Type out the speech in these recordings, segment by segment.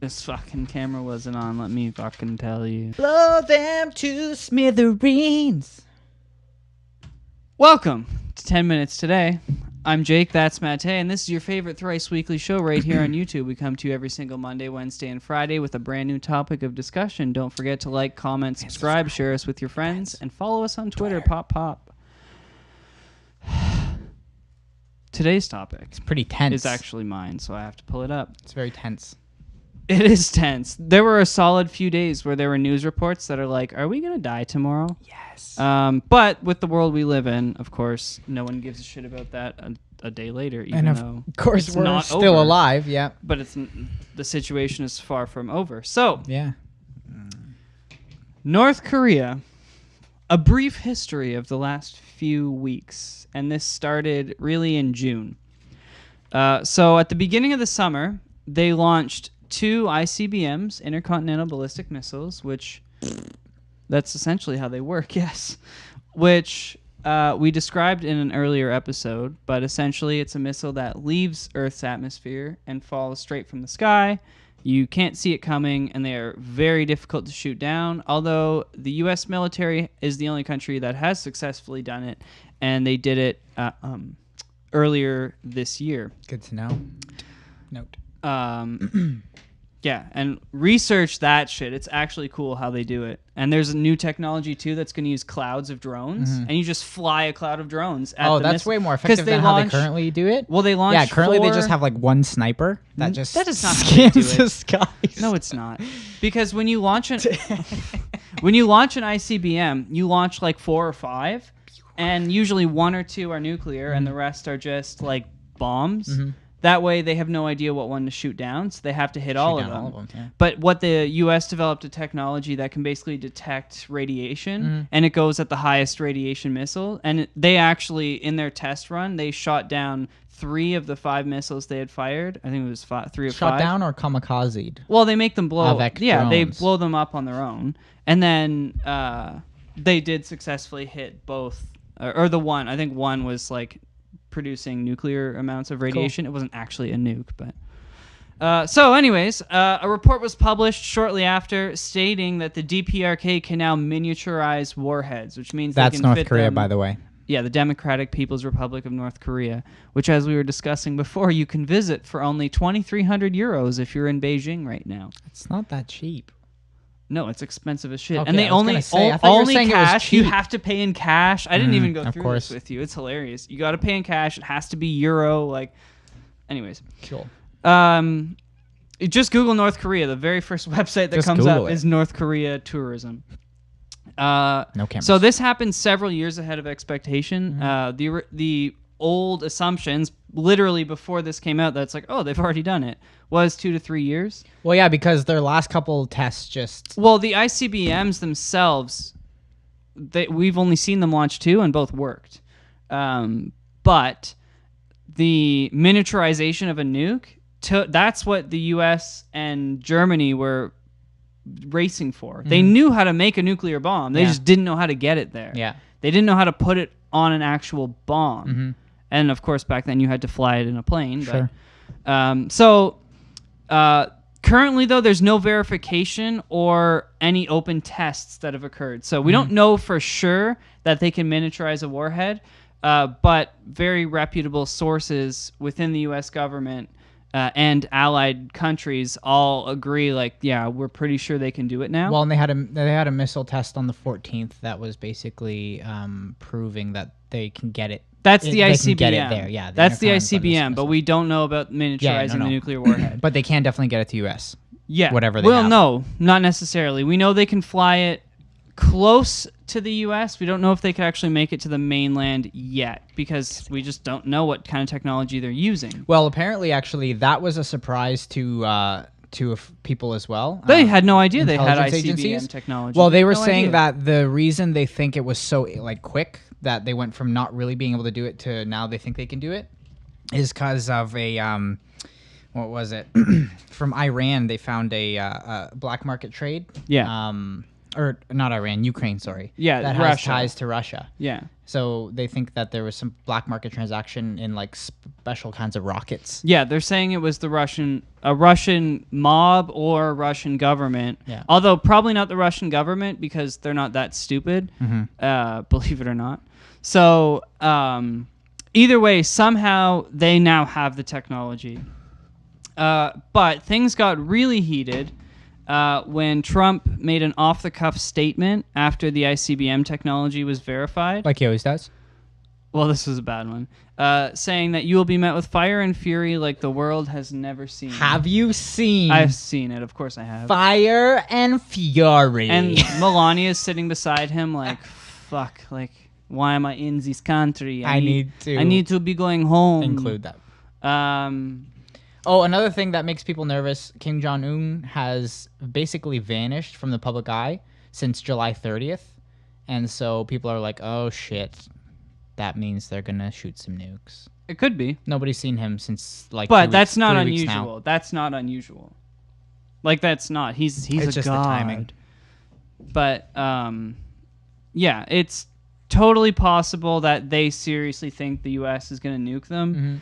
This fucking camera wasn't on, let me fucking tell you. Blow them to smithereens. Welcome to 10 Minutes Today. I'm Jake, that's Matte, and this is your favorite thrice weekly show right here on YouTube. We come to you every single Monday, Wednesday, and Friday with a brand new topic of discussion. Don't forget to like, comment, subscribe, share us with your friends, and follow us on Twitter. Pop. Today's topic It's pretty tense. is actually mine, so I have to pull it up. It's very tense. It is tense. There were a solid few days where there were news reports that are like, are we going to die tomorrow? Yes. But with the world we live in, of course, no one gives a shit about that a day later, even and though of course it's we're not still over. alive. Yeah. But the situation is far from over. So, Yeah. North Korea, a brief history of the last few weeks, and this started really in June. So at the beginning of the summer, they launched 2 ICBMs, intercontinental ballistic missiles, which that's essentially how they work, yes, which we described in an earlier episode, but essentially it's a missile that leaves Earth's atmosphere and falls straight from the sky. You can't see it coming, and they are very difficult to shoot down, although the U.S. military is the only country that has successfully done it, and they did it earlier this year. Good to know. Note. Yeah, and research that shit. It's actually cool how they do it. And there's a new technology, too, that's going to use clouds of drones, and you just fly a cloud of drones at the That's way more effective than how they currently do it. Well, they launched Yeah, currently they 4 just have like one sniper that just that is not how they do scans it. the skies. No, it's not. Because when you launch an ICBM, you launch like 4 or 5, and usually 1 or 2 are nuclear, and the rest are just like bombs. That way, they have no idea what one to shoot down, so they have to hit all of them. Yeah. But what the U.S. developed a technology that can basically detect radiation, and it goes at the highest radiation missile. And they actually, in their test run, they shot down 3 of the 5 missiles they had fired. I think it was 3 or 5. Shot down or kamikazed? Well, they make them blow. Avec yeah, they drones. blow them up on their own, and then they did successfully hit both, or the one. I think one was like producing nuclear amounts of radiation. It wasn't actually a nuke, but so anyways, a report was published shortly after stating that the DPRK can now miniaturize warheads, which means That's they can North fit Korea, them. by the way. Yeah, the Democratic People's Republic of North Korea, which, as we were discussing before, you can visit for only 2,300 euros if you're in Beijing right now. It's not that cheap. No, it's expensive as shit. Okay, And they I was only gonna say, I thought you were only saying it was cash. You cheap. have to pay in cash. I didn't even go of through course. this with you. It's hilarious. You got to pay in cash. It has to be euro. Like, anyways, Cool. just Google North Korea. The very first website that Just comes Google up it. is North Korea tourism. No cameras. So this happened several years ahead of expectation. The old assumptions, literally before this came out, that's like, oh, they've already done it, was 2 to 3 years. Well, yeah, because their last couple tests just... Well, the ICBMs themselves, we've only seen them launch 2, and both worked. But the miniaturization of a nuke, that's what the U.S. and Germany were racing for. They knew how to make a nuclear bomb. They just didn't know how to get it there. Yeah. They didn't know how to put it on an actual bomb. And, of course, back then you had to fly it in a plane. Sure. But, currently, though, there's no verification or any open tests that have occurred. So we don't know for sure that they can miniaturize a warhead, but very reputable sources within the U.S. government and allied countries all agree, like, yeah, we're pretty sure they can do it now. Well, and they had a missile test on the 14th that was basically proving that they can get it. That's the they ICBM. can get it there, yeah. That's the intercontinental ICBM, but missile. we don't know about miniaturizing no. the nuclear warhead. But they can definitely get it to U.S. Yeah. Whatever they Well, have. no, not necessarily. We know they can fly it close to the U.S. We don't know if they could actually make it to the mainland yet because we just don't know what kind of technology they're using. Well, apparently, actually, that was a surprise to people as well. They had no idea they had intelligence ICBM agencies. technology. Well, they were No saying idea. that the reason they think it was so quick that they went from not really being able to do it to now they think they can do it is because of a what was it from Iran? They found a black market trade. Yeah. or not Iran, Ukraine, sorry. Yeah, that Russia. has ties to Russia. Yeah. So they think that there was some black market transaction in like special kinds of rockets. Yeah, they're saying it was a Russian mob or Russian government. Yeah. Although probably not the Russian government because they're not that stupid, believe it or not. So either way, somehow they now have the technology. But things got really heated when Trump made an off-the-cuff statement after the ICBM technology was verified. Like he always does. Well, this was a bad one. Saying that you will be met with fire and fury like the world has never seen. Have you seen I've seen it. Of course I have. Fire and Fury? And Melania is sitting beside him like, fuck, like, why am I in this country? I need to be going home. include that. Oh, another thing that makes people nervous, Kim Jong-un has basically vanished from the public eye since July 30th. And so people are like, oh, shit. That means they're going to shoot some nukes. It could be. Nobody's seen him since like But 3 that's not 3 weeks now. unusual. That's not unusual. Like, that's not. He's It's a just the god. timing. But, yeah, it's totally possible that they seriously think the U.S. is going to nuke them.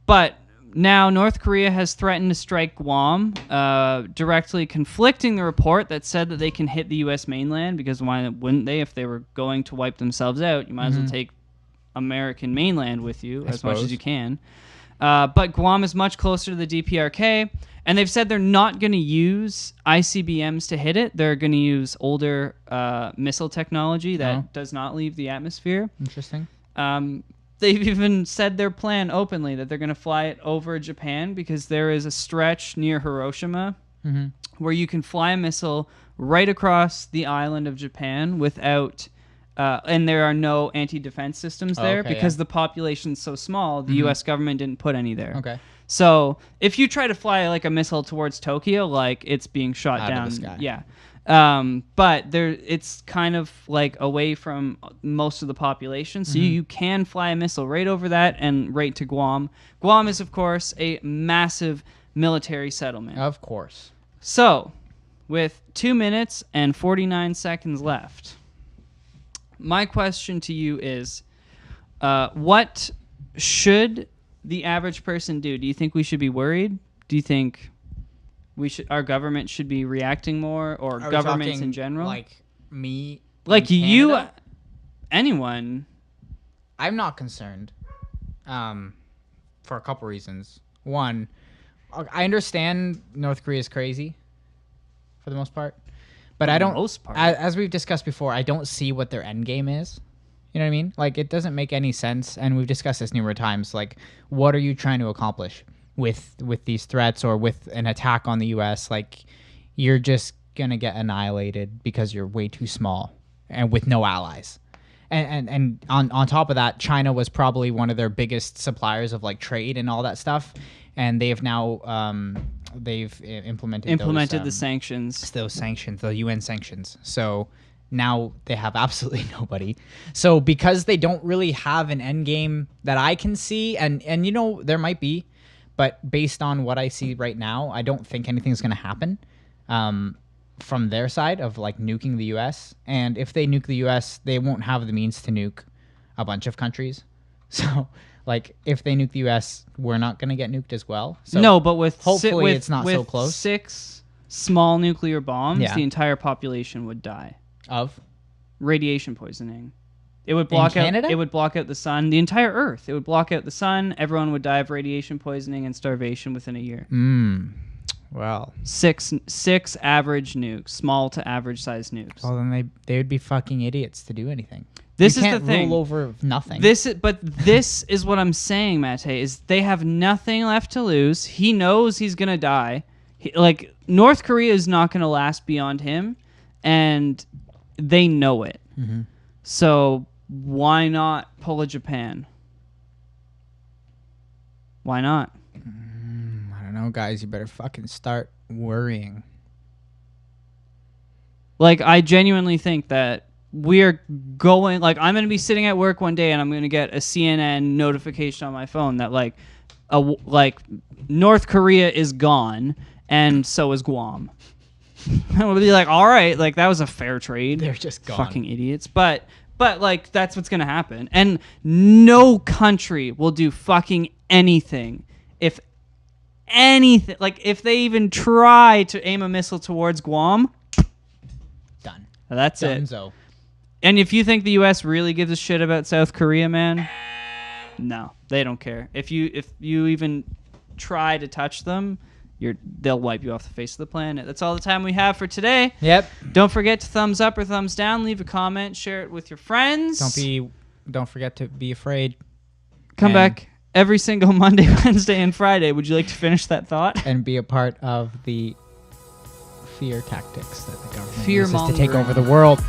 But now North Korea has threatened to strike Guam, directly conflicting the report that said that they can hit the U.S. mainland, because why wouldn't they? If they were going to wipe themselves out, you might as well take American mainland with you as much as you can. But Guam is much closer to the DPRK, and they've said they're not going to use ICBMs to hit it. They're going to use older missile technology that does not leave the atmosphere. Interesting. They've even said their plan openly that they're going to fly it over Japan, because there is a stretch near Hiroshima where you can fly a missile right across the island of Japan without... and there are no anti-defense systems there because the population's so small, the U.S. government didn't put any there. Okay. So if you try to fly like a missile towards Tokyo, like it's being shot Out of down. the sky. Yeah. But it's kind of like away from most of the population, so you can fly a missile right over that and right to Guam. Guam is, of course, a massive military settlement. Of course. So, with 2 minutes and 49 seconds left, my question to you is, what should the average person do? Do you think we should be worried? Do you think our government should be reacting more, or Are we governments talking in general? Like me? Like in you, Canada? anyone. I'm not concerned. For a couple reasons. One, I understand North Korea is crazy, for the most part, but I don't. Most part. As we've discussed before, I don't see what their end game is. You know what I mean? Like, it doesn't make any sense, and we've discussed this numerous times. Like, what are you trying to accomplish with these threats, or with an attack on the U.S.? Like, you're just gonna get annihilated because you're way too small and with no allies. And on top of that, China was probably one of their biggest suppliers of like trade and all that stuff, and they've now they've implemented the sanctions. those sanctions, the UN sanctions. So now they have absolutely nobody. So because they don't really have an end game that I can see, and you know, there might be, but based on what I see right now, I don't think anything's going to happen from their side of like nuking the US. And if they nuke the US, they won't have the means to nuke a bunch of countries. So like if they nuke the US, we're not going to get nuked as well. So no, but hopefully it's not so with close. 6 small nuclear bombs, Yeah. the entire population would die. Of Radiation poisoning. It would block out. Canada? It would block out the sun. The entire Earth. It would block out the sun. Everyone would die of radiation poisoning and starvation within a year. well, 6 average nukes, small to average size nukes. well then they would be fucking idiots to do anything. This You is can't the thing. rule over nothing. This is what I'm saying, Mate, is they have nothing left to lose. He knows he's gonna die. Like North Korea is not gonna last beyond him, and they know it. So why not pull a Japan? Why not? I don't know, guys. You better fucking start worrying. Like, I genuinely think that we're going, like, I'm going to be sitting at work one day and I'm going to get a CNN notification on my phone that, like, North Korea is gone and so is Guam. we'll be like, all right, like that was a fair trade. They're just gone. Fucking idiots. But like that's what's gonna happen. And no country will do fucking anything if they even try to aim a missile towards Guam. Done. That's it. Dunzo. And if you think the U.S. really gives a shit about South Korea, man, no, they don't care. If you even try to touch them, they'll wipe you off the face of the planet. That's all the time we have for today. Yep. Don't forget to thumbs up or thumbs down. Leave a comment. Share it with your friends. Don't forget to be afraid. Come back every single Monday, Wednesday, and Friday. Would you like to finish that thought? And be a part of the fear tactics that the government uses to take over Fear-mongering. the world.